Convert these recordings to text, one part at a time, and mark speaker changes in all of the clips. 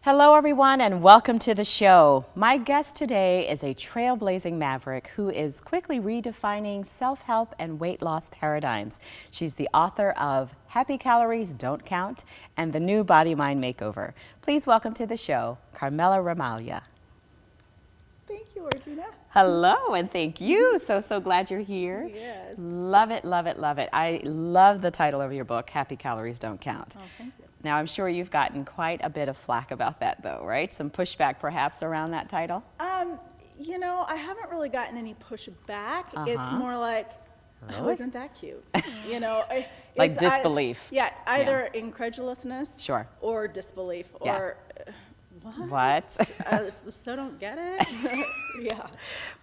Speaker 1: Hello, everyone, and welcome to the show. My guest today is a trailblazing maverick who is quickly redefining self-help and weight loss paradigms. She's the author of Happy Calories Don't Count and the New Body Mind Makeover. Please welcome to the show, Carmela Ramaglia.
Speaker 2: Thank you, Orgena.
Speaker 1: Hello, and thank you. So glad you're here.
Speaker 2: Yes.
Speaker 1: Love it, love it, love it. I love the title of your book, Happy Calories Don't Count.
Speaker 2: Oh, thank you.
Speaker 1: Now, I'm sure you've gotten quite a bit of flack about that, though, right? Some pushback, perhaps, around that title?
Speaker 2: I haven't really gotten any pushback. It's more like, oh, isn't that cute?
Speaker 1: Like disbelief.
Speaker 2: Either incredulousness
Speaker 1: Sure.
Speaker 2: or disbelief
Speaker 1: Yeah.
Speaker 2: or
Speaker 1: What?
Speaker 2: So don't get it? Yeah.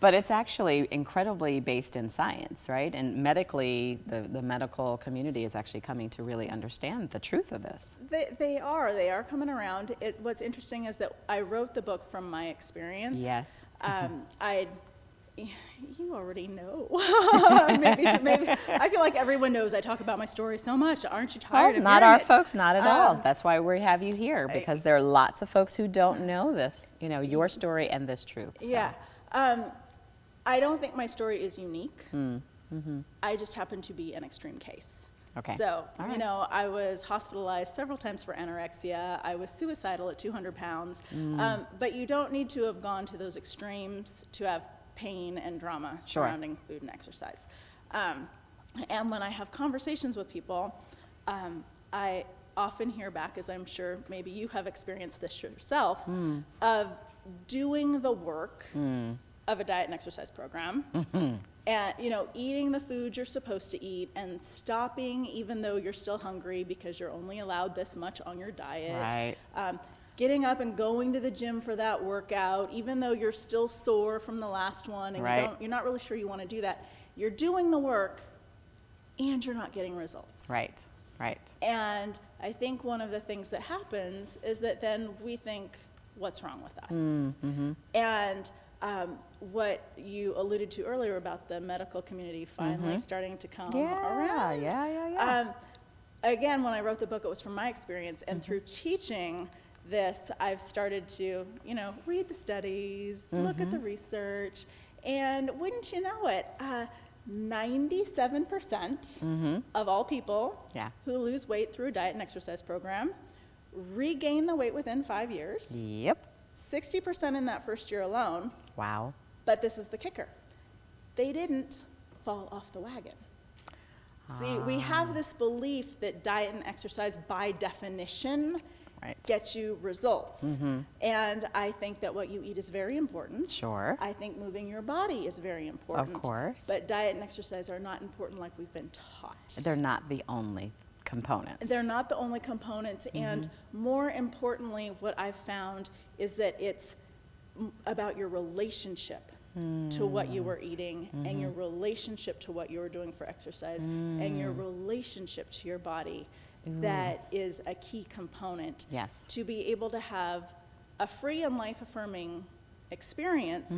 Speaker 1: But it's actually incredibly based in science, right? And medically, the medical community is actually coming to really understand the truth of this.
Speaker 2: They are coming around. What's interesting is that I wrote the book from my experience.
Speaker 1: Yes.
Speaker 2: You already know. maybe. I feel like everyone knows I talk about my story so much. Aren't you tired of
Speaker 1: Not
Speaker 2: hearing
Speaker 1: our
Speaker 2: it?
Speaker 1: folks, not at all. That's why we have you here, because there are lots of folks who don't know this, your story and this truth. So.
Speaker 2: Yeah. I don't think my story is unique. I just happen to be an extreme case.
Speaker 1: Okay.
Speaker 2: So,
Speaker 1: All right.
Speaker 2: I was hospitalized several times for anorexia. I was suicidal at 200 pounds. But you don't need to have gone to those extremes to have pain and drama surrounding food and exercise. And when I have conversations with people, I often hear back, as I'm sure maybe you have experienced this yourself, of doing the work of a diet and exercise program, and eating the food you're supposed to eat, and stopping even though you're still hungry because you're only allowed this much on your diet.
Speaker 1: Right.
Speaker 2: Getting up and going to the gym for that workout, even though you're still sore from the last one, and you're not really sure you want to do that. You're doing the work, and you're not getting results.
Speaker 1: Right.
Speaker 2: And I think one of the things that happens is that then we think, what's wrong with us? And what you alluded to earlier about the medical community finally starting to come around.
Speaker 1: Yeah.
Speaker 2: Again, when I wrote the book, it was from my experience, and through teaching this, I've started to, read the studies, look at the research, and wouldn't you know it, 97% of all people who lose weight through a diet and exercise program regain the weight within 5 years.
Speaker 1: Yep.
Speaker 2: 60% in that first year alone.
Speaker 1: Wow.
Speaker 2: But this is the kicker. They didn't fall off the wagon. See, we have this belief that diet and exercise, by definition, get you results. And I think that what you eat is very important.
Speaker 1: Sure.
Speaker 2: I think moving your body is very important.
Speaker 1: Of course.
Speaker 2: But diet and exercise are not important like we've been taught.
Speaker 1: They're not the only components.
Speaker 2: They're not the only components. And more importantly, what I've found is that it's about your relationship to what you were eating, and your relationship to what you were doing for exercise, and your relationship to your body. That is a key component to be able to have a free and life-affirming experience,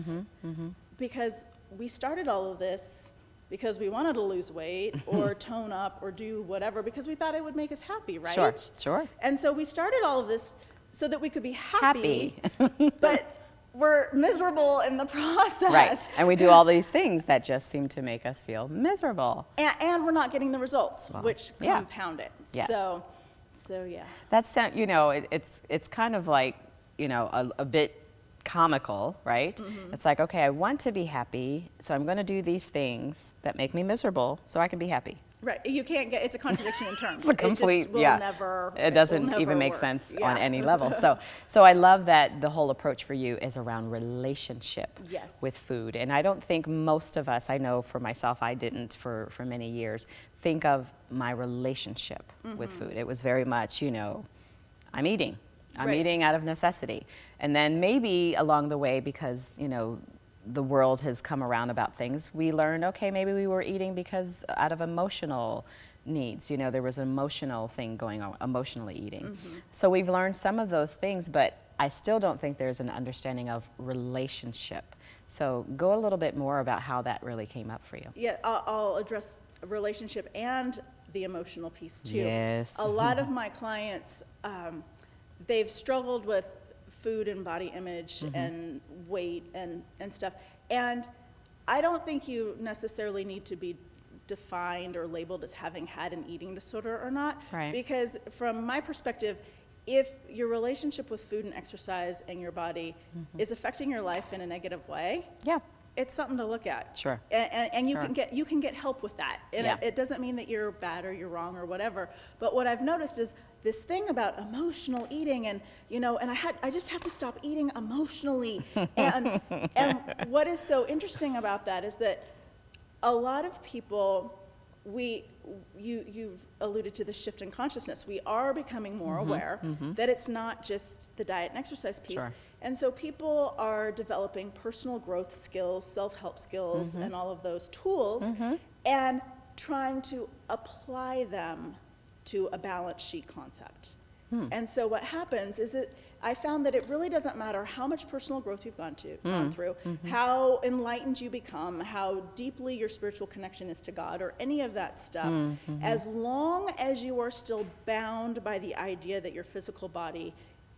Speaker 2: because we started all of this because we wanted to lose weight or tone up or do whatever because we thought it would make us happy, right?
Speaker 1: Sure.
Speaker 2: And so we started all of this so that we could be happy. But we're miserable in the process.
Speaker 1: Right, and we do all these things that just seem to make us feel miserable.
Speaker 2: And we're not getting the results, which compound it.
Speaker 1: Yes.
Speaker 2: So yeah.
Speaker 1: That's, it's kind of like, a bit comical, right? It's like, okay, I want to be happy, so I'm going to do these things that make me miserable so I can be happy.
Speaker 2: Right. You can't get, it's a contradiction in terms.
Speaker 1: It's a complete,
Speaker 2: it just will never,
Speaker 1: it doesn't
Speaker 2: will
Speaker 1: even
Speaker 2: never
Speaker 1: make
Speaker 2: work.
Speaker 1: sense on any level. So I love that the whole approach for you is around relationship with food. And I don't think most of us, I know for myself, I didn't for many years, think of my relationship with food. It was very much, I'm eating. I'm eating out of necessity. And then maybe along the way, because, the world has come around about things, we learned, okay, maybe we were eating because out of emotional needs. There was an emotional thing going on, emotionally eating. So we've learned some of those things, but I still don't think there's an understanding of relationship. So go a little bit more about how that really came up for you.
Speaker 2: Yeah, I'll address relationship and the emotional piece too.
Speaker 1: Yes.
Speaker 2: A lot of my clients, they've struggled with food and body image and weight and stuff. And I don't think you necessarily need to be defined or labeled as having had an eating disorder or not.
Speaker 1: Right.
Speaker 2: Because from my perspective, if your relationship with food and exercise and your body is affecting your life in a negative way,
Speaker 1: Yeah.
Speaker 2: it's something to look at.
Speaker 1: Sure.
Speaker 2: And
Speaker 1: Sure.
Speaker 2: you can get help with that. And
Speaker 1: Yeah.
Speaker 2: it doesn't mean that you're bad or you're wrong or whatever. But what I've noticed is this thing about emotional eating and, you know, and I just have to stop eating emotionally. And what is so interesting about that is that a lot of people, you've alluded to the shift in consciousness. We are becoming more aware that it's not just the diet and exercise piece.
Speaker 1: Sure.
Speaker 2: And so people are developing personal growth skills, self-help skills, and all of those tools, and trying to apply them to a balance sheet concept. And so what happens is that I found that it really doesn't matter how much personal growth you've gone through, how enlightened you become, how deeply your spiritual connection is to God, or any of that stuff, as long as you are still bound by the idea that your physical body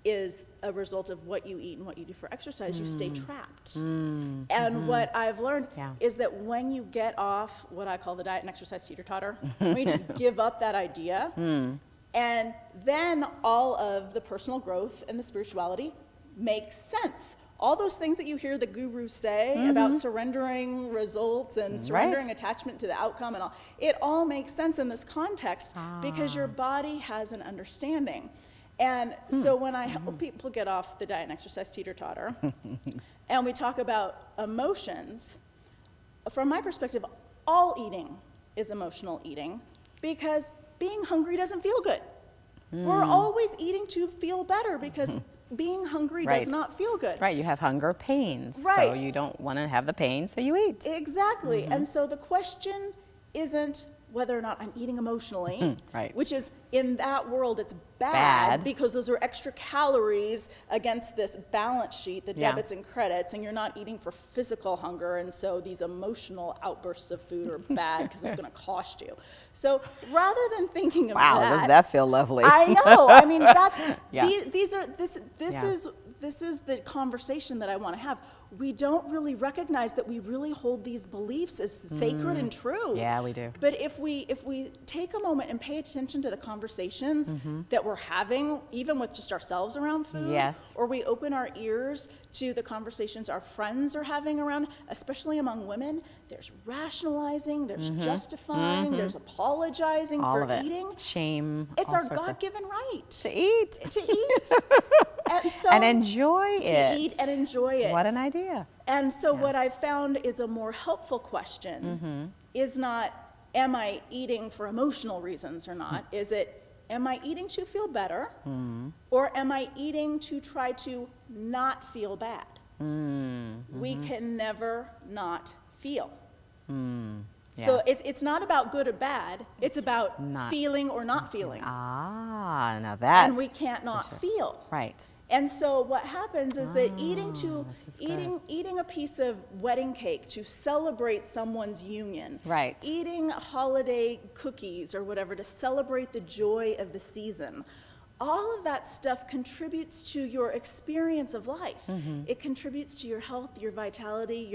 Speaker 2: is a result of what you eat and what you do for exercise, you stay trapped. And what I've learned is that when you get off what I call the diet and exercise teeter-totter, when you just give up that idea, and then all of the personal growth and the spirituality makes sense. All those things that you hear the gurus say about surrendering results and surrendering attachment to the outcome and all, it all makes sense in this context because your body has an understanding. And so when I help people get off the diet and exercise teeter-totter, and we talk about emotions, from my perspective, all eating is emotional eating because being hungry doesn't feel good. We're always eating to feel better because being hungry does not feel good.
Speaker 1: Right, you have hunger pains,
Speaker 2: Right.
Speaker 1: so you don't want to have the pain, so you eat.
Speaker 2: Exactly. And so the question isn't whether or not I'm eating emotionally,
Speaker 1: Right.
Speaker 2: which is, in that world, it's bad because those are extra calories against this balance sheet, the debits and credits, and you're not eating for physical hunger, and so these emotional outbursts of food are bad because it's going to cost you. So rather than thinking of
Speaker 1: Wow, does that feel lovely?
Speaker 2: I know. I mean, that's
Speaker 1: Yeah.
Speaker 2: this is the conversation that I want to have. We don't really recognize that we really hold these beliefs as sacred and true.
Speaker 1: Yeah, we do.
Speaker 2: But if we take a moment and pay attention to the conversations that we're having, even with just ourselves around food, or we open our ears to the conversations our friends are having around, especially among women, there's rationalizing, there's justifying, there's apologizing
Speaker 1: All
Speaker 2: for
Speaker 1: of it.
Speaker 2: eating.
Speaker 1: Shame.
Speaker 2: It's
Speaker 1: all
Speaker 2: our
Speaker 1: sorts of-
Speaker 2: God-given right
Speaker 1: to eat.
Speaker 2: to eat. And so
Speaker 1: And enjoy it.
Speaker 2: to eat and enjoy it.
Speaker 1: What an idea.
Speaker 2: And so what I've found is a more helpful question is not, am I eating for emotional reasons or not? Is it, am I eating to feel better? Or am I eating to try to not feel bad? We can never not feel. So it's not about good or bad. It's about feeling or not feeling.
Speaker 1: Ah, now that.
Speaker 2: And we can't not feel.
Speaker 1: Right.
Speaker 2: And so what happens is that
Speaker 1: this is
Speaker 2: eating a piece of wedding cake to celebrate someone's union,
Speaker 1: Right.
Speaker 2: eating holiday cookies or whatever to celebrate the joy of the season, all of that stuff contributes to your experience of life. It contributes to your health, your vitality,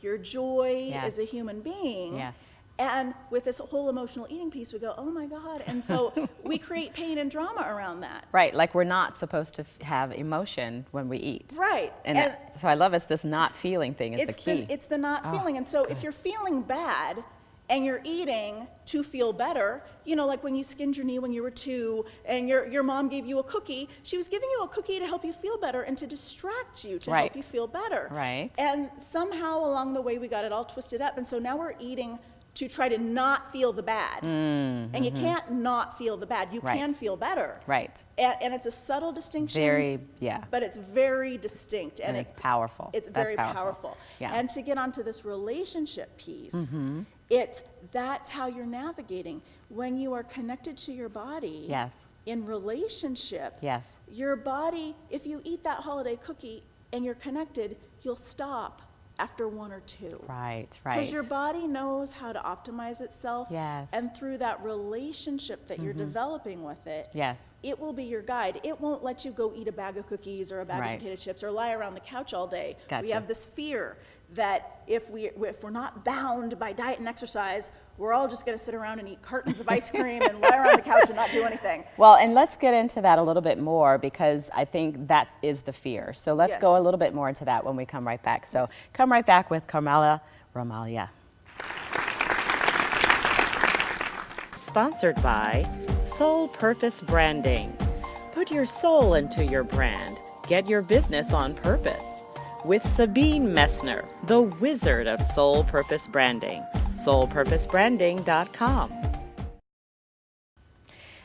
Speaker 2: your joy as a human being.
Speaker 1: Yes.
Speaker 2: And with this whole emotional eating piece, we go, oh my God. And so we create pain and drama around that.
Speaker 1: Right, like we're not supposed to have emotion when we eat.
Speaker 2: Right.
Speaker 1: And so I love it's this not feeling thing is the key.
Speaker 2: It's the not feeling. And so if you're feeling bad and you're eating to feel better, you know, like when you skinned your knee when you were 2 and your mom gave you a cookie, she was giving you a cookie to help you feel better and to distract you, to help you feel better.
Speaker 1: Right.
Speaker 2: And somehow along the way we got it all twisted up. And so now we're eating to try to not feel the bad. And you can't not feel the bad. You can feel better.
Speaker 1: Right.
Speaker 2: And it's a subtle distinction. But it's very distinct.
Speaker 1: And it's powerful.
Speaker 2: It's very powerful.
Speaker 1: Yeah.
Speaker 2: And to get onto this relationship piece, that's how you're navigating. When you are connected to your body in relationship, your body, if you eat that holiday cookie and you're connected, you'll stop after 1 or 2.
Speaker 1: Right.
Speaker 2: Because your body knows how to optimize itself.
Speaker 1: Yes.
Speaker 2: And through that relationship that you're developing with it,
Speaker 1: Yes.
Speaker 2: it will be your guide. It won't let you go eat a bag of cookies or a bag of potato chips or lie around the couch all day.
Speaker 1: Gotcha.
Speaker 2: We have this fear that if we're not bound by diet and exercise, we're all just going to sit around and eat cartons of ice cream and lie around the couch and not do anything.
Speaker 1: Well, and let's get into that a little bit more, because I think that is the fear. So let's go a little bit more into that when we come right back. So come right back with CARMELA RAMAGLIA. Sponsored by Soul Purpose Branding. Put your soul into your brand. Get your business on purpose. With Sabine Messner, the wizard of Soul Purpose Branding. soulpurposebranding.com.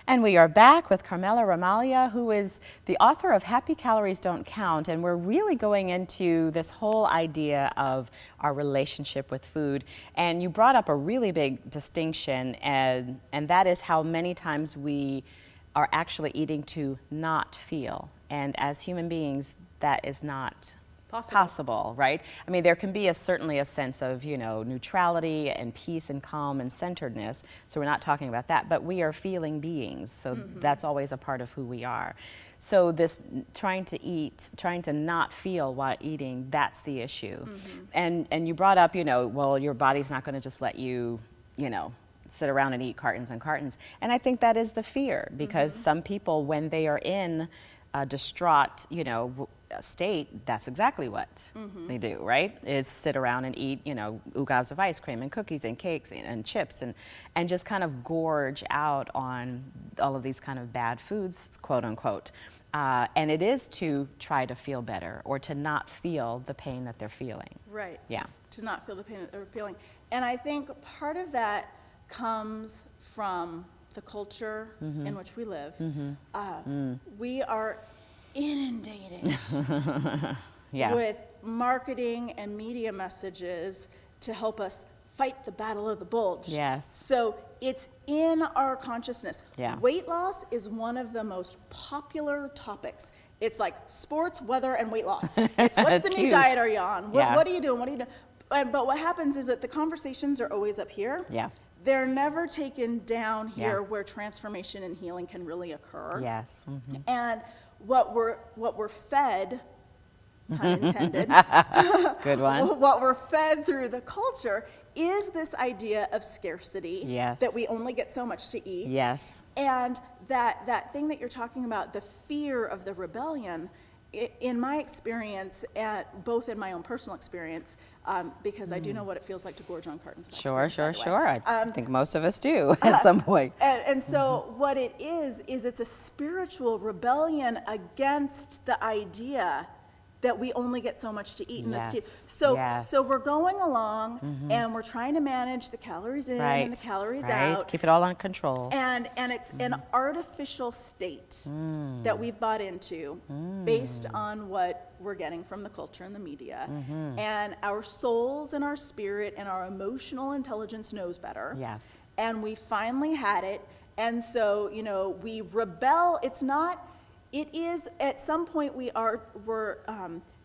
Speaker 1: And we are back with CARMELA RAMAGLIA, who is the author of Happy Calories Don't Count, and we're really going into this whole idea of our relationship with food. And you brought up a really big distinction, and that is how many times we are actually eating to not feel. And as human beings, that is not possible, right? I mean, there can be certainly a sense of, neutrality and peace and calm and centeredness. So we're not talking about that, but we are feeling beings. So that's always a part of who we are. So this trying to not feel while eating, that's the issue. And you brought up, well, your body's not going to just let you, sit around and eat cartons and cartons. And I think that is the fear, because some people, when they are in a distraught, state, that's exactly what they do, right? Is sit around and eat, oogahs of ice cream and cookies and cakes and chips and just kind of gorge out on all of these kind of bad foods, quote unquote. And it is to try to feel better or to not feel the pain that they're feeling.
Speaker 2: Right.
Speaker 1: Yeah.
Speaker 2: To not feel the pain that they're feeling. And I think part of that comes from the culture in which we live. We are inundated with marketing and media messages to help us fight the battle of the bulge.
Speaker 1: Yes.
Speaker 2: So it's in our consciousness.
Speaker 1: Yeah.
Speaker 2: Weight loss is one of the most popular topics. It's like sports, weather, and weight loss. It's what's the new
Speaker 1: huge.
Speaker 2: Diet are you on?
Speaker 1: Yeah.
Speaker 2: What are you doing? What are you doing? But what happens is that the conversations are always up here.
Speaker 1: Yeah.
Speaker 2: They're never taken down here where transformation and healing can really occur.
Speaker 1: Yes.
Speaker 2: And what we're fed, pun intended,
Speaker 1: Good one.
Speaker 2: what we're fed through the culture is this idea of scarcity.
Speaker 1: Yes.
Speaker 2: That we only get so much to eat.
Speaker 1: Yes.
Speaker 2: And that thing that you're talking about, the fear of the rebellion, in my experience, both in my own personal experience, because I do know what it feels like to gorge on cartons of ice cream,
Speaker 1: Sure. I think most of us do at some point.
Speaker 2: And so what it is it's a spiritual rebellion against the idea that we only get so much to eat in this tea. So we're going along and we're trying to manage the calories in and the calories out.
Speaker 1: Keep it all under control.
Speaker 2: And it's an artificial state that we've bought into based on what we're getting from the culture and the media. And our souls and our spirit and our emotional intelligence knows better.
Speaker 1: Yes.
Speaker 2: And we finally had it. And so, we rebel. It is, at some point we're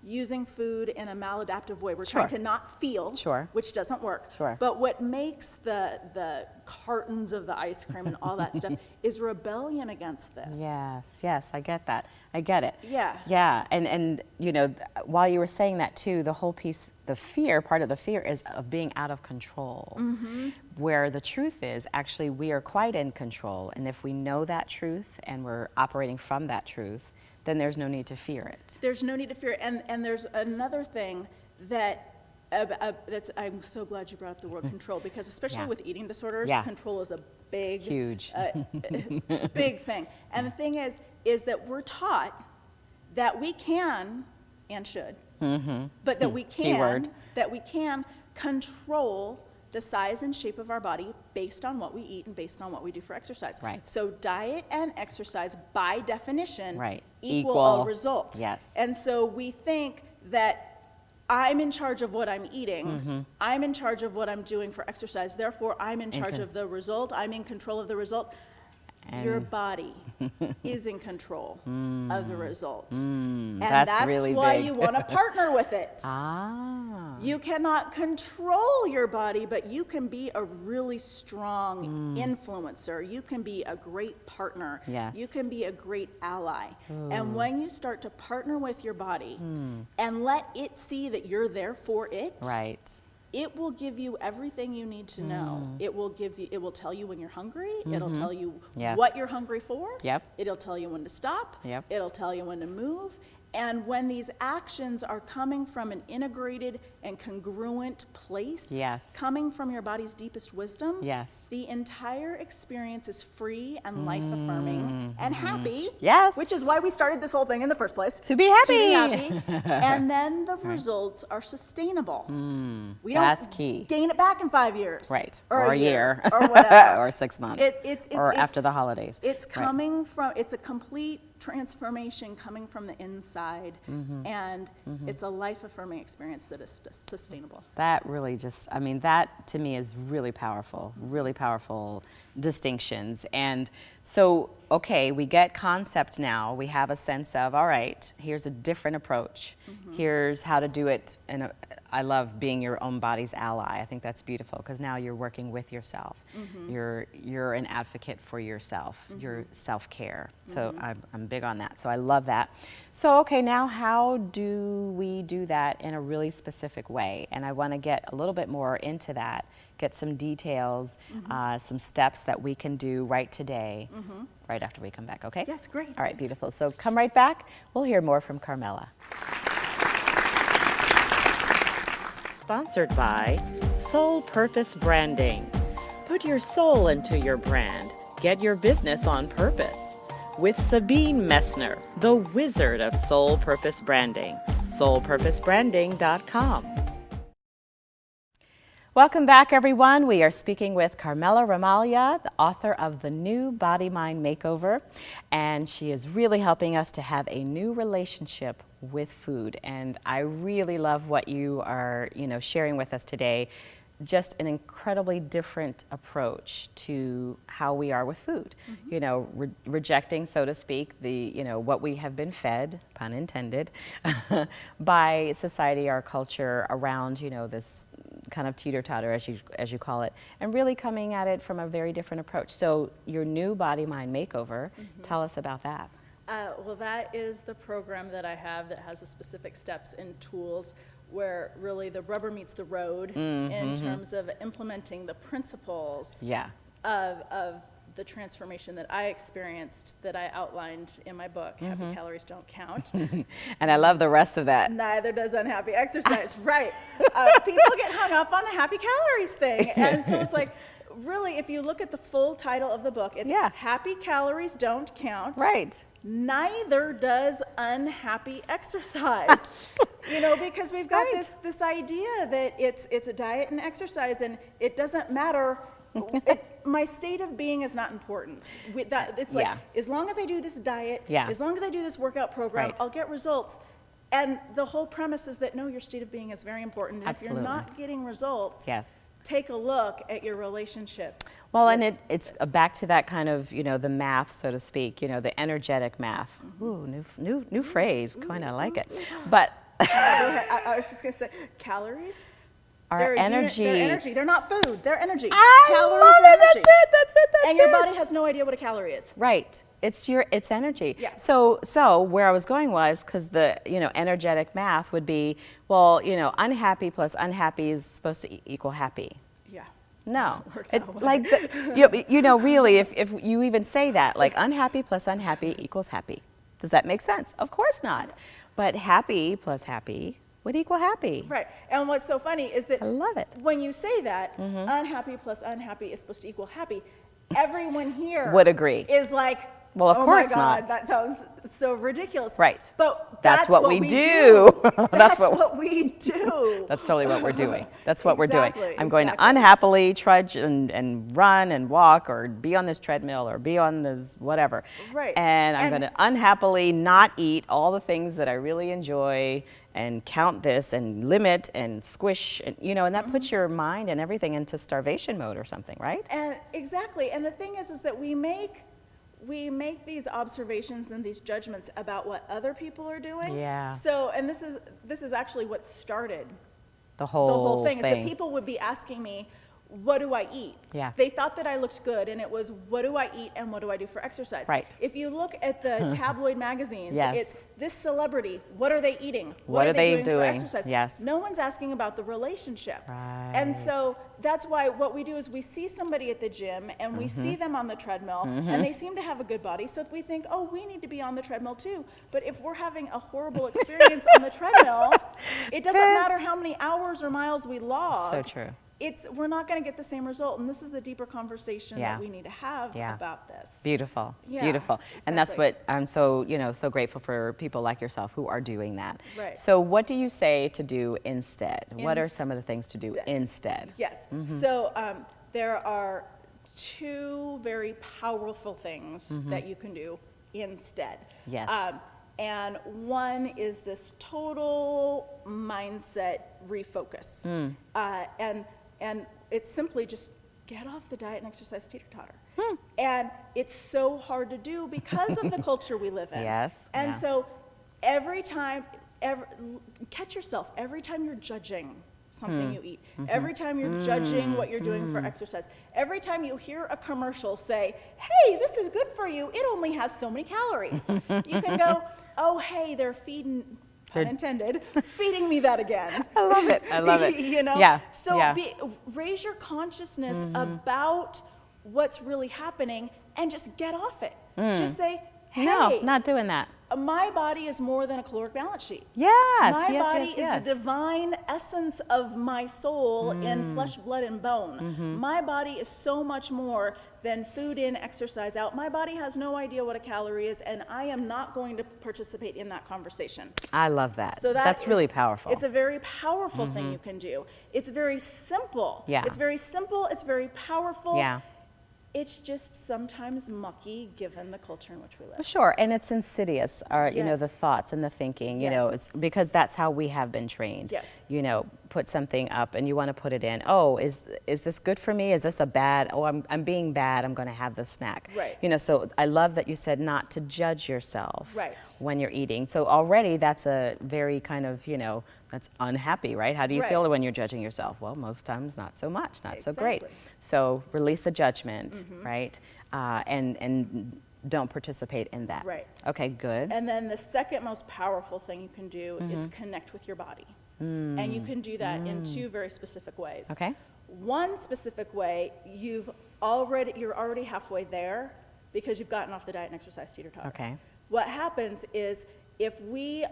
Speaker 2: using food in a maladaptive way. We're trying to not feel, which doesn't work. But what makes the cartons of the ice cream and all that stuff is rebellion against this.
Speaker 1: Yes, I get that. I get it.
Speaker 2: Yeah.
Speaker 1: And while you were saying that too, the whole piece, part of the fear is of being out of control. Where the truth is, actually, we are quite in control. And if we know that truth and we're operating from that truth, then there's no need to fear it.
Speaker 2: There's no need to fear it. And there's another thing I'm so glad you brought up the word control, because especially with eating disorders, control is a big,
Speaker 1: huge,
Speaker 2: big thing. And the thing is that we're taught that we can and should, but that we can control the size and shape of our body based on what we eat and based on what we do for exercise.
Speaker 1: Right.
Speaker 2: So diet and exercise, by definition,
Speaker 1: equal
Speaker 2: a result.
Speaker 1: Yes.
Speaker 2: And so we think that I'm in charge of what I'm eating. I'm in charge of what I'm doing for exercise. Therefore, I'm in charge of the result. I'm in control of the result. your body is in control of the results. And
Speaker 1: that's really
Speaker 2: why
Speaker 1: big.
Speaker 2: you want to partner with it.
Speaker 1: Ah.
Speaker 2: You cannot control your body, but you can be a really strong influencer. You can be a great partner.
Speaker 1: Yes.
Speaker 2: You can be a great ally. And when you start to partner with your body and let it see that you're there for it,
Speaker 1: Right.
Speaker 2: it will give you everything you need to know. It will tell you when you're hungry. It'll tell you
Speaker 1: Yes.
Speaker 2: what you're hungry for.
Speaker 1: Yep.
Speaker 2: It'll tell you when to stop.
Speaker 1: Yep.
Speaker 2: It'll tell you when to move. And when these actions are coming from an integrated and congruent place,
Speaker 1: Yes.
Speaker 2: coming from your body's deepest wisdom,
Speaker 1: Yes.
Speaker 2: the entire experience is free and life-affirming and happy.
Speaker 1: Yes.
Speaker 2: Which is why we started this whole thing in the first place.
Speaker 1: To be happy.
Speaker 2: To be happy. And then the results are sustainable. We
Speaker 1: That's
Speaker 2: don't
Speaker 1: key.
Speaker 2: gain it back in 5 years.
Speaker 1: Right.
Speaker 2: Or a year.
Speaker 1: Or
Speaker 2: whatever.
Speaker 1: or 6 months. Or
Speaker 2: It's-
Speaker 1: after the holidays.
Speaker 2: It's
Speaker 1: Right.
Speaker 2: coming from, it's a complete transformation coming from the inside, and it's a life-affirming experience that is sustainable.
Speaker 1: That really just, I mean, that to me is really powerful distinctions. And so, okay, we get concept now. We have a sense of, all right, here's a different approach. Here's how to do it. And I love being your own body's ally. I think that's beautiful because now you're working with yourself. You're an advocate for yourself, your self-care. So I'm big on that. So I love that. So, okay, now how do we do that in a really specific way? And I want to get a little bit more into that, get some details, some steps that we can do right today, right after we come back, okay?
Speaker 2: Yes, great.
Speaker 1: All right, beautiful. So come right back. We'll hear more from Carmela. Sponsored by Soul Purpose Branding. Put your soul into your brand. Get your business on purpose. With Sabine Messner, the wizard of Soul Purpose Branding. soulpurposebranding.com. Welcome back, everyone. We are speaking with Carmela Ramaglia, the author of The New Body Mind Makeover, and she is really helping us to have a new relationship with food. And I really love what you are, sharing with us today. Just an incredibly different approach to how we are with food. Rejecting, so to speak, the what we have been fed, pun intended, by society, our culture around this kind of teeter-totter, as you call it, and really coming at it from a very different approach. So your new Body Mind Makeover, tell us about that.
Speaker 2: Well, that is the program that I have that has the specific steps and tools where really the rubber meets the road in terms of implementing the principles of the transformation that I experienced, that I outlined in my book, Happy Calories Don't Count.
Speaker 1: And I love the rest of that.
Speaker 2: Neither does unhappy exercise, right. People get hung up on the happy calories thing. And so it's like, really, if you look at the full title of the book, it's Happy Calories Don't Count.
Speaker 1: Right.
Speaker 2: Neither does unhappy exercise. Because we've got this idea that it's a diet and exercise, and it doesn't matter. My state of being is not important. It's like, as long as I do this diet, as long as I do this workout program, I'll get results. And the whole premise is that, no, your state of being is very important. And
Speaker 1: Absolutely.
Speaker 2: if you're not getting results,
Speaker 1: Yes.
Speaker 2: take a look at your relationship.
Speaker 1: Well, and it's back to that kind of, the math, so to speak, the energetic math. Ooh, new phrase, kind of like it. But
Speaker 2: I was just going to say, calories?
Speaker 1: They're energy.
Speaker 2: They're energy. They're not food. They're energy.
Speaker 1: Calories
Speaker 2: love
Speaker 1: are energy. That's it.
Speaker 2: And your body has no idea what a calorie is.
Speaker 1: Right. It's energy.
Speaker 2: Yeah.
Speaker 1: So where I was going was, because the energetic math would be, well, unhappy plus unhappy is supposed to equal happy.
Speaker 2: Yeah.
Speaker 1: No, really, if you even say that, like unhappy plus unhappy equals happy. Does that make sense? Of course not. But happy plus happy would equal happy.
Speaker 2: Right. And what's so funny is that
Speaker 1: I love it.
Speaker 2: when you say that, unhappy plus unhappy is supposed to equal happy, everyone here
Speaker 1: would agree.
Speaker 2: Is like,
Speaker 1: well, of course
Speaker 2: my God,
Speaker 1: not.
Speaker 2: that sounds so ridiculous.
Speaker 1: Right.
Speaker 2: But
Speaker 1: that's what we do.
Speaker 2: That's what we do.
Speaker 1: That's totally what we're doing. That's what we're doing.
Speaker 2: Exactly,
Speaker 1: I'm going to unhappily trudge and run and walk or be on this treadmill or be on this whatever.
Speaker 2: Right.
Speaker 1: And I'm going to unhappily not eat all the things that I really enjoy and count this and limit and squish, and and that puts your mind and everything into starvation mode or something, right?
Speaker 2: And exactly. And the thing is that we make we make these observations and these judgments about what other people are doing.
Speaker 1: Yeah.
Speaker 2: So, and this is actually what started
Speaker 1: The whole
Speaker 2: thing. Is that people would be asking me, what do I eat?
Speaker 1: Yeah.
Speaker 2: They thought that I looked good, and it was, what do I eat and what do I do for exercise?
Speaker 1: Right.
Speaker 2: If you look at the tabloid magazines,
Speaker 1: Yes.
Speaker 2: it's this celebrity, what are they eating?
Speaker 1: What are they doing?
Speaker 2: For exercise?
Speaker 1: Yes.
Speaker 2: No one's asking about the relationship.
Speaker 1: Right.
Speaker 2: And so that's why what we do is we see somebody at the gym and we see them on the treadmill and they seem to have a good body. So we think, oh, we need to be on the treadmill too. But if we're having a horrible experience on the treadmill, it doesn't matter how many hours or miles we log.
Speaker 1: So true.
Speaker 2: We're not going to get the same result, and this is the deeper conversation
Speaker 1: Yeah.
Speaker 2: that we need to have
Speaker 1: Yeah.
Speaker 2: about this.
Speaker 1: Beautiful,
Speaker 2: Yeah,
Speaker 1: beautiful. And that's
Speaker 2: exactly.
Speaker 1: what I'm so, so grateful for people like yourself who are doing that.
Speaker 2: Right.
Speaker 1: So what do you say to do instead? What are some of the things to do instead?
Speaker 2: Yes. So there are two very powerful things that you can do instead.
Speaker 1: Yes.
Speaker 2: And one is this total mindset refocus. And it's simply just get off the diet and exercise teeter-totter. And it's so hard to do because of the culture we live in.
Speaker 1: Yes,
Speaker 2: And
Speaker 1: yeah.
Speaker 2: so every time, catch yourself, every time you're judging something you eat, every time you're judging what you're doing for exercise, every time you hear a commercial say, hey, this is good for you, it only has so many calories. You can go, oh, hey, they're feeding, pun intended, feeding me that again.
Speaker 1: I love it. I love it.
Speaker 2: You know?
Speaker 1: Yeah.
Speaker 2: So
Speaker 1: yeah.
Speaker 2: raise your consciousness about what's really happening and just get off it. Just say, hey,
Speaker 1: No, not doing that.
Speaker 2: my body is more than a caloric balance sheet.
Speaker 1: Yes.
Speaker 2: My
Speaker 1: yes,
Speaker 2: body
Speaker 1: yes,
Speaker 2: is
Speaker 1: yes.
Speaker 2: the divine essence of my soul in flesh, blood, and bone. My body is so much more than food in, exercise out. My body has no idea what a calorie is, and I am not going to participate in that conversation.
Speaker 1: I love that.
Speaker 2: So
Speaker 1: that's really powerful.
Speaker 2: It's a very powerful thing you can do. It's very simple.
Speaker 1: Yeah.
Speaker 2: It's very simple. It's very powerful.
Speaker 1: Yeah.
Speaker 2: It's just sometimes mucky given the culture in which we live.
Speaker 1: Sure, and it's insidious, the
Speaker 2: Yes.
Speaker 1: thoughts and the thinking,
Speaker 2: Yes.
Speaker 1: it's because that's how we have been trained.
Speaker 2: Yes.
Speaker 1: Put something up and you want to put it in, oh, is this good for me? Is this a bad, oh, I'm being bad, I'm going to have this snack.
Speaker 2: Right.
Speaker 1: So I love that you said not to judge yourself
Speaker 2: Right.
Speaker 1: when you're eating. So already that's a very kind of, that's unhappy, right? How do you
Speaker 2: Right.
Speaker 1: feel when you're judging yourself? Well, most times not so much, not so great.
Speaker 2: Exactly.
Speaker 1: So release the judgment, right? And don't participate in that.
Speaker 2: Right.
Speaker 1: Okay, good.
Speaker 2: And then the second most powerful thing you can do is connect with your body. And you can do that in two very specific ways.
Speaker 1: Okay.
Speaker 2: One specific way, you're already halfway there because you've gotten off the diet and exercise teeter-totter.
Speaker 1: Okay.
Speaker 2: What happens is if we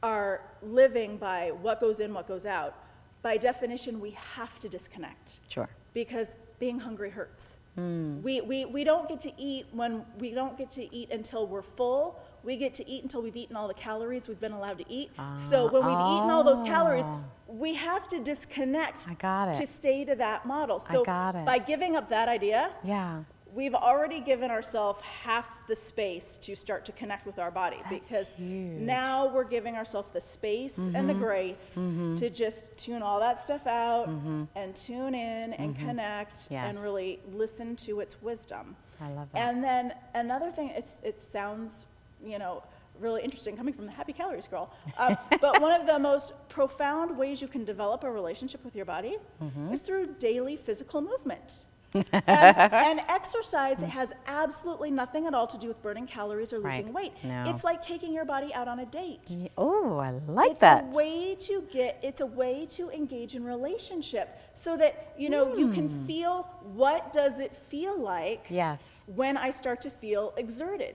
Speaker 2: are living by what goes in, what goes out, by definition, we have to disconnect.
Speaker 1: Sure.
Speaker 2: Because being hungry hurts. We don't get to eat until we're full. We get to eat until we've eaten all the calories we've been allowed to eat. So when we've eaten all those calories, we have to disconnect
Speaker 1: I got it.
Speaker 2: to stay to that model. So
Speaker 1: got it.
Speaker 2: by giving up that idea,
Speaker 1: Yeah.
Speaker 2: we've already given ourselves half the space to start to connect with our body.
Speaker 1: That's
Speaker 2: because
Speaker 1: huge.
Speaker 2: now we're giving ourselves the space and the grace to just tune all that stuff out and tune in and connect
Speaker 1: Yes.
Speaker 2: and really listen to its wisdom.
Speaker 1: I love that.
Speaker 2: And then another thing, it sounds, really interesting coming from the Happy Calories girl, but one of the most profound ways you can develop a relationship with your body is through daily physical movement. And exercise has absolutely nothing at all to do with burning calories or losing
Speaker 1: Right.
Speaker 2: weight.
Speaker 1: No.
Speaker 2: It's like taking your body out on a date.
Speaker 1: Oh, I like
Speaker 2: It's
Speaker 1: that.
Speaker 2: it's a way to engage in relationship so that, you can feel what does it feel like
Speaker 1: Yes.
Speaker 2: when I start to feel exerted.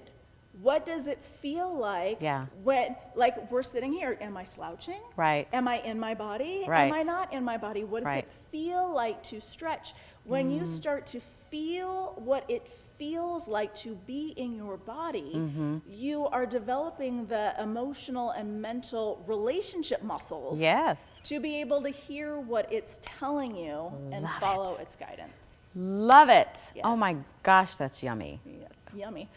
Speaker 2: What does it feel like
Speaker 1: Yeah.
Speaker 2: when, like we're sitting here, am I slouching?
Speaker 1: Right.
Speaker 2: Am I in my body?
Speaker 1: Right.
Speaker 2: Am I not in my body? What does
Speaker 1: Right.
Speaker 2: it feel like to stretch? When you start to feel what it feels like to be in your body, you are developing the emotional and mental relationship muscles
Speaker 1: Yes.
Speaker 2: to be able to hear what it's telling you and
Speaker 1: Love
Speaker 2: follow
Speaker 1: it.
Speaker 2: its guidance.
Speaker 1: Love it. Oh
Speaker 2: Yes.
Speaker 1: my gosh, that's yummy.
Speaker 2: It's yummy.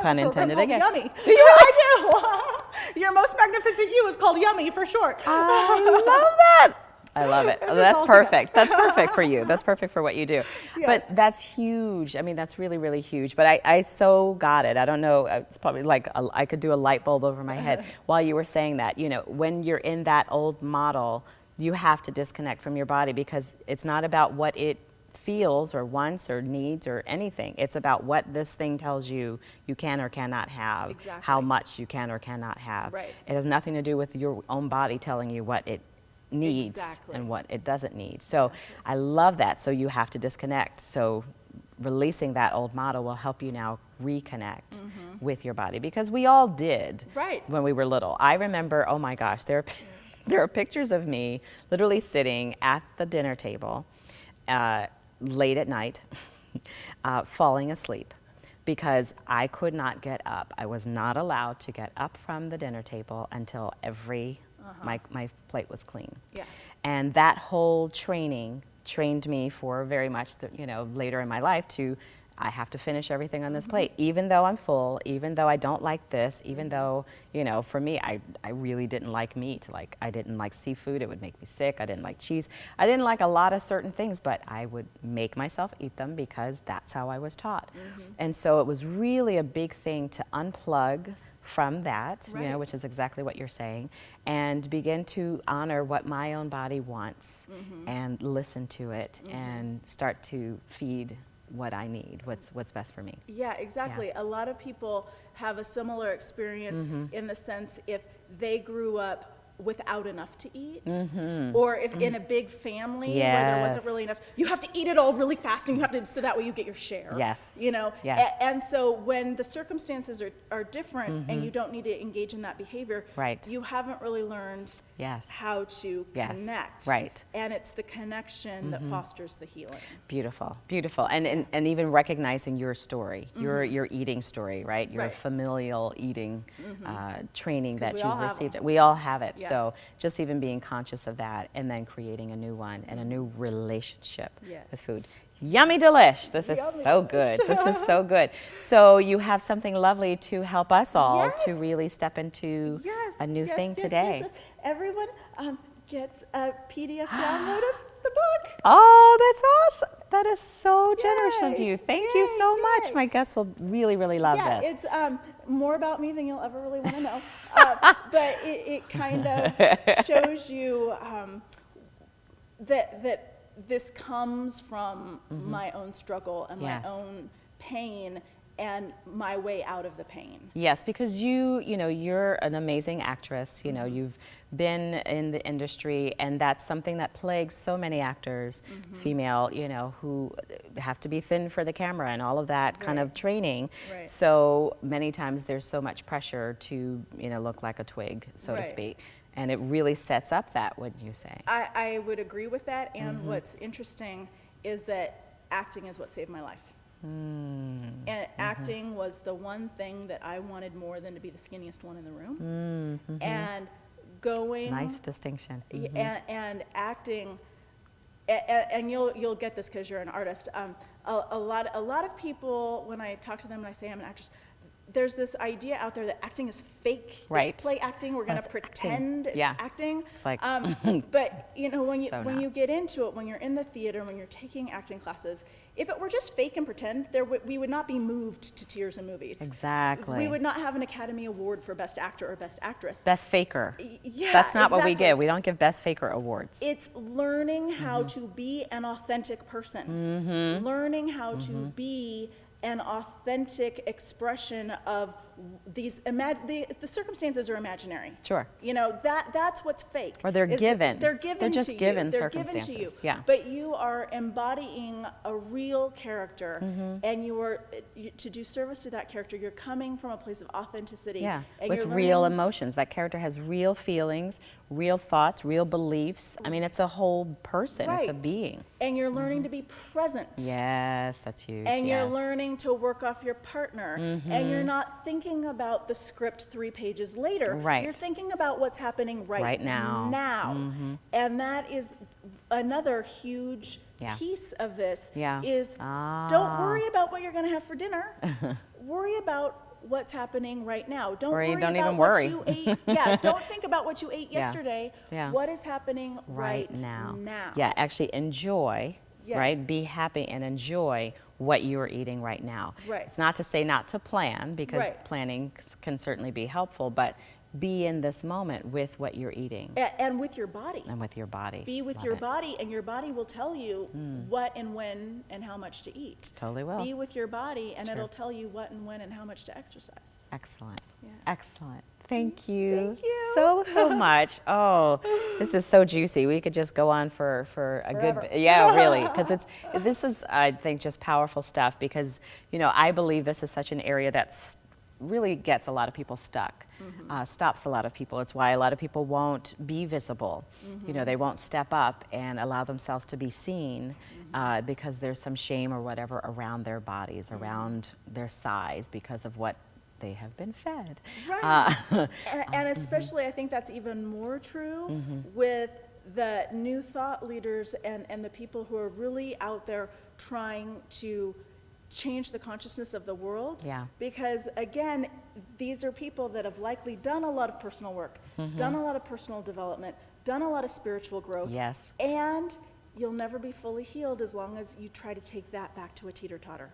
Speaker 1: Pun intended again.
Speaker 2: Yummy.
Speaker 1: Do you?
Speaker 2: I do. Your most magnificent you is called Yummy for short.
Speaker 1: I love that. I love it. That's perfect. That's perfect for you. That's perfect for what you do.
Speaker 2: Yes.
Speaker 1: But that's huge. I mean, that's really, really huge. But I so got it. I don't know. It's probably like I could do a light bulb over my head while you were saying that. You know, when you're in that old model, you have to disconnect from your body because it's not about what it feels or wants or needs or anything. It's about what this thing tells you you can or cannot have,
Speaker 2: Exactly.
Speaker 1: how much you can or cannot have.
Speaker 2: Right.
Speaker 1: It has nothing to do with your own body telling you what it needs
Speaker 2: Exactly.
Speaker 1: and what it doesn't need. So I love that. So you have to disconnect. So releasing that old model will help you now reconnect with your body because we all did when we were little. I remember, oh my gosh, there are pictures of me literally sitting at the dinner table late at night, falling asleep because I could not get up. I was not allowed to get up from the dinner table until my plate was clean.
Speaker 2: Yeah.
Speaker 1: And that whole training trained me for very much, later in my life I have to finish everything on this plate, even though I'm full, even though I don't like this, even though, for me, I really didn't like meat. Like, I didn't like seafood. It would make me sick. I didn't like cheese. I didn't like a lot of certain things, but I would make myself eat them because that's how I was taught. And so it was really a big thing to unplug from that, which is exactly what you're saying, and begin to honor what my own body wants and listen to it and start to feed what I need, what's best for me.
Speaker 2: Yeah, exactly. Yeah. A lot of people have a similar experience in the sense if they grew up without enough to eat, or if in a big family where there wasn't really enough, you have to eat it all really fast and you have to, so that way you get your share.
Speaker 1: Yes.
Speaker 2: Yes. And so when the circumstances are different and you don't need to engage in that behavior, you haven't really learned how to connect.
Speaker 1: Right.
Speaker 2: And it's the connection that fosters the healing.
Speaker 1: Beautiful, beautiful. And even recognizing your story, your eating story, right? Your familial eating training that you've received. We all have it. Yeah. So just even being conscious of that and then creating a new one and a new relationship with food. Yummy delish. This is so good. This is so good. So you have something lovely to help us all to really step into a new thing today.
Speaker 2: Yes. Everyone gets a PDF download of the book.
Speaker 1: Oh, that's awesome. That is so generous of you. Thank you so much. My guests will really, really love this.
Speaker 2: It's more about me than you'll ever really want to know. But it kind of shows you that this comes from my own struggle and my own pain and my way out of the pain.
Speaker 1: Yes, because you're an amazing actress. You've been in the industry, and that's something that plagues so many actors, female, who have to be thin for the camera and all of that kind of training. So many times there's so much pressure to, look like a twig, so to speak. And it really sets up that, wouldn't you say?
Speaker 2: I would agree with that. And what's interesting is that acting is what saved my life. And acting was the one thing that I wanted more than to be the skinniest one in the room. And going
Speaker 1: nice distinction.
Speaker 2: And acting, and you'll get this because you're an artist. A lot of people, when I talk to them and I say I'm an actress, there's this idea out there that acting is fake. It's play acting. We're going to pretend it's acting.
Speaker 1: It's like,
Speaker 2: but when you get into it, when you're in the theater, when you're taking acting classes, if it were just fake and pretend, we would not be moved to tears in movies.
Speaker 1: Exactly.
Speaker 2: We would not have an Academy Award for Best Actor or Best Actress.
Speaker 1: Best Faker.
Speaker 2: Yeah,
Speaker 1: that's not what we give. We don't give Best Faker awards.
Speaker 2: It's learning how to be an authentic person. Learning how to be an authentic expression of these the circumstances are imaginary.
Speaker 1: Sure.
Speaker 2: That's what's fake.
Speaker 1: Or they're given.
Speaker 2: They're given. They're
Speaker 1: just
Speaker 2: to you.
Speaker 1: given
Speaker 2: They're
Speaker 1: circumstances.
Speaker 2: Given to you.
Speaker 1: Yeah.
Speaker 2: But you are embodying a real character, and to do service to that character, you're coming from a place of authenticity.
Speaker 1: Yeah.
Speaker 2: And
Speaker 1: with real emotions. That character has real feelings, real thoughts, real beliefs. I mean, it's a whole person. It's a being.
Speaker 2: And you're learning to be present.
Speaker 1: Yes, that's huge.
Speaker 2: And you're learning to work off your partner. And you're not thinking about the script 3 pages later.
Speaker 1: Right.
Speaker 2: You're thinking about what's happening right now. And that is another huge piece of this is don't worry about what you're going to have for dinner. Worry about what's happening right now. Don't
Speaker 1: Or
Speaker 2: worry
Speaker 1: don't
Speaker 2: about
Speaker 1: even
Speaker 2: what
Speaker 1: worry.
Speaker 2: you ate. Yeah, don't think about what you ate
Speaker 1: Yeah.
Speaker 2: yesterday.
Speaker 1: Yeah.
Speaker 2: What is happening right
Speaker 1: now.
Speaker 2: now?
Speaker 1: Yeah, actually enjoy,
Speaker 2: Yes.
Speaker 1: right? Be happy and enjoy what you are eating right now.
Speaker 2: Right.
Speaker 1: It's not to say not to plan, because
Speaker 2: Right.
Speaker 1: planning can certainly be helpful, but be in this moment with what you're eating
Speaker 2: And with your body.
Speaker 1: and with your body.
Speaker 2: Be with
Speaker 1: Love
Speaker 2: your
Speaker 1: it.
Speaker 2: body, and your body will tell you what and when and how much to eat.
Speaker 1: Totally will.
Speaker 2: Be with your body, and
Speaker 1: true.
Speaker 2: it'll tell you what and when and how much to exercise.
Speaker 1: Excellent.
Speaker 2: Yeah.
Speaker 1: Excellent. Thank you.
Speaker 2: Thank you.
Speaker 1: So much. Oh, this is so juicy. We could just go on for a
Speaker 2: Forever.
Speaker 1: good, yeah, really, because this is, I think, just powerful stuff, because, you know, I believe this is such an area that's really gets a lot of people stuck, stops a lot of people. It's why a lot of people won't be visible. You know, they won't step up and allow themselves to be seen because there's some shame or whatever around their bodies, around their size, because of what they have been fed.
Speaker 2: Right. And especially, I think that's even more true with the new thought leaders and the people who are really out there trying to change the consciousness of the world.
Speaker 1: Yeah.
Speaker 2: Because again, these are people that have likely done a lot of personal work, done a lot of personal development, done a lot of spiritual growth.
Speaker 1: Yes.
Speaker 2: And you'll never be fully healed as long as you try to take that back to a teeter-totter.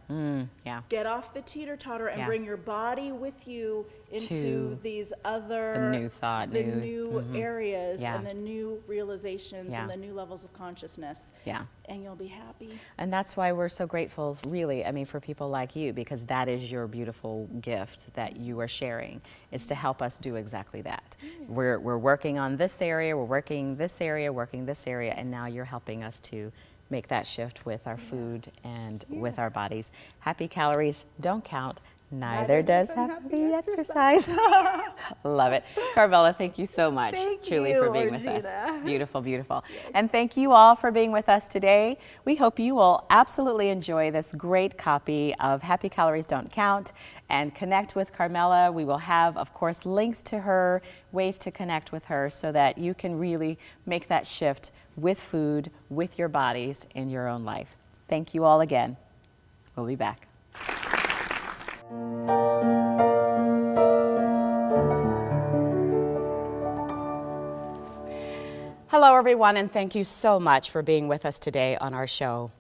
Speaker 1: Yeah.
Speaker 2: Get off the teeter-totter and
Speaker 1: Yeah.
Speaker 2: bring your body with you into
Speaker 1: To
Speaker 2: these other
Speaker 1: the new thought,
Speaker 2: the
Speaker 1: new-
Speaker 2: new areas
Speaker 1: Yeah.
Speaker 2: and the new realizations
Speaker 1: Yeah.
Speaker 2: and the new levels of consciousness.
Speaker 1: Yeah.
Speaker 2: And you'll be happy.
Speaker 1: And that's why we're so grateful, really, I mean, for people like you, because that is your beautiful gift that you are sharing, is to help us do exactly that. We're working on this area, we're working this area, and now you're helping us to make that shift with our food and with our bodies. Happy calories don't count. Neither does happy exercise. Love it. Carmela, thank you so much,
Speaker 2: Thank
Speaker 1: truly,
Speaker 2: you,
Speaker 1: for being with
Speaker 2: Orgena.
Speaker 1: us. Beautiful, beautiful. And thank you all for being with us today. We hope you will absolutely enjoy this great copy of Happy Calories Don't Count and connect with Carmela. We will have, of course, links to her, ways to connect with her, so that you can really make that shift with food, with your bodies, in your own life. Thank you all again. We'll be back. Hello, everyone, and thank you so much for being with us today on our show.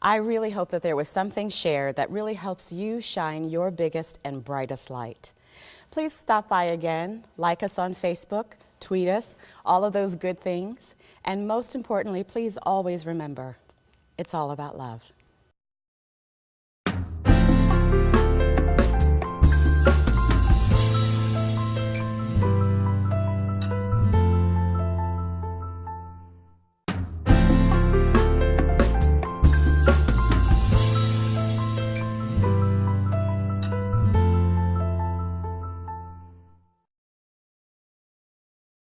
Speaker 1: I really hope that there was something shared that really helps you shine your biggest and brightest light. Please stop by again, like us on Facebook, tweet us, all of those good things. And most importantly, please always remember, it's all about love.